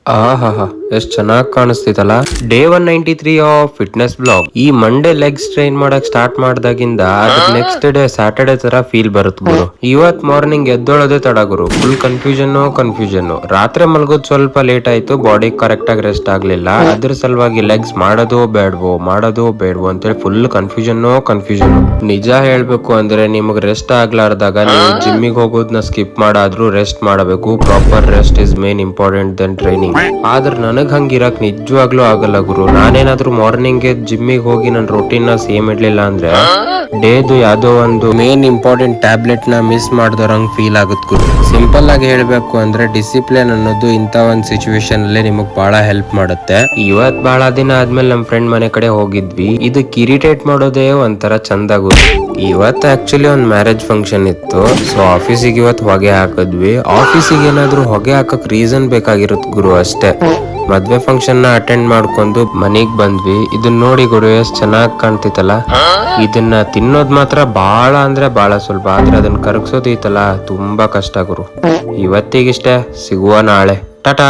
ಆಹಾ ಎಷ್ಟ್ ಚೆನ್ನಾಗ್ ಕಾಣಿಸ್ತಿತ್ತಲ್ಲ. Day 193 of fitness blog. ಈ ಮಂಡೇ ಲೆಗ್ಸ್ ಟ್ರೈನ್ ಮಾಡಕ್ ಸ್ಟಾರ್ಟ್ ಮಾಡ್ದಾಗಿಂದ ಅದ್ರ ನೆಕ್ಸ್ಟ್ ಡೇ ಸ್ಯಾಟರ್ಡೆ ತರ ಫೀಲ್ ಬರುತ್ತ ಗುರು. ಇವತ್ ಮಾರ್ನಿಂಗ್ ಎದ್ದೊಳೋದೇ ತಡ ಗುರು. Full confusion. ರಾತ್ರಿ ಮಲ್ಗೋದ್ ಸ್ವಲ್ಪ ಲೇಟ್ ಆಯ್ತು, ಬಾಡಿ ಕರೆಕ್ಟ್ ಆಗಿ ರೆಸ್ಟ್ ಆಗ್ಲಿಲ್ಲ. ಅದ್ರ ಸಲುವಾಗಿ ಲೆಗ್ಸ್ ಮಾಡೋದೋ ಬೇಡವೋ ಅಂತೇಳಿ ಫುಲ್ ಕನ್ಫ್ಯೂಷನ್. ನಿಜ ಹೇಳ್ಬೇಕು ಅಂದ್ರೆ ನಿಮಗ್ ರೆಸ್ಟ್ ಆಗ್ಲಾರ್ದಾಗ ನೀವು ಜಿಮ್ಮಿಗೆ ಹೋಗೋದನ್ನ ಸ್ಕಿಪ್ ಮಾಡಾದ್ರೂ ರೆಸ್ಟ್ ಮಾಡಬೇಕು. Proper rest is main important than training. ಆದ್ರೆ ನನಗ್ ಹಂಗಿರಕ್ ನಿಜವಾಗ್ಲೂ ಆಗಲ್ಲ ಗುರು. ನಾನೇನಾದ್ರೂ ಮಾರ್ನಿಂಗ್ ಜಿಮ್ಮಿಗೆ ಹೋಗಿ ನನ್ನ ರೊಟೀನ್ ನ ಸೇಮ್ ಇಡ್ಲಿಲ್ಲ ಅಂದ್ರೆ ಡೇದು ಯಾವ್ದೋ ಒಂದು ಮೇನ್ ಇಂಪಾರ್ಟೆಂಟ್ ಟ್ಯಾಬ್ಲೆಟ್ ನ ಮಿಸ್ ಮಾಡ್ದೋರಂಗ್ ಫೀಲ್ ಆಗುತ್ತೆ ಗುರು. ಸಿಂಪಲ್ ಆಗಿ ಹೇಳ್ಬೇಕು ಅಂದ್ರೆ ಡಿಸಿಪ್ಲಿನ್ ಅನ್ನೋದು ಇಂತ ಒಂದ್ ಸಿಚುವೇಶನ್ ಅಲ್ಲಿ ನಿಮಗ್ ಬಹಳ ಹೆಲ್ಪ್ ಮಾಡುತ್ತೆ. ಇವತ್ ಬಹಳ ದಿನ ಆದ್ಮೇಲೆ ನಮ್ ಫ್ರೆಂಡ್ ಮನೆ ಕಡೆ ಹೋಗಿದ್ವಿ. ಇದಕ್ ಇರಿಟೇಟ್ ಮಾಡೋದೇ ಒಂಥರ ಚಂದ ಗುರು. ಇವತ್ ಆಕ್ಚುಲಿ ಒಂದ್ ಮ್ಯಾರೇಜ್ ಫಂಕ್ಷನ್ ಇತ್ತು. ಸೊ ಆಫೀಸಿಗೆ ಇವತ್ ಹೊಗೆ ಹಾಕಿದ್ವಿ. ಆಫೀಸಿಗೆ ಏನಾದ್ರು ಹೊಗೆ ಹಾಕಕ್ ರೀಸನ್ ಬೇಕಾಗಿರುತ್ತೆ ಗುರು ಅಷ್ಟೇ. ಮದ್ವೆ ಫಂಕ್ಷನ್ ನ ಅಟೆಂಡ್ ಮಾಡ್ಕೊಂಡು ಮನಿಗ್ ಬಂದ್ವಿ. ಇದನ್ನ ನೋಡಿ ಗುರು ಎಷ್ಟ್ ಚೆನ್ನಾಗ್ ಕಾಣ್ತಿತ್ತಲ್ಲ. ಇದನ್ನ ತಿನ್ನೋದ್ ಮಾತ್ರ ಬಹಳ ಅಂದ್ರೆ ಬಹಳ ಸುಲಭ, ಆದ್ರೆ ಅದನ್ನ ಕರಗಿಸೋದು ಐತಲ್ಲ ತುಂಬಾ ಕಷ್ಟ ಗುರು. ಇವತ್ತಿಗಿಷ್ಟೇ, ಸಿಗುವ ನಾಳೆ. ಟಾಟಾ.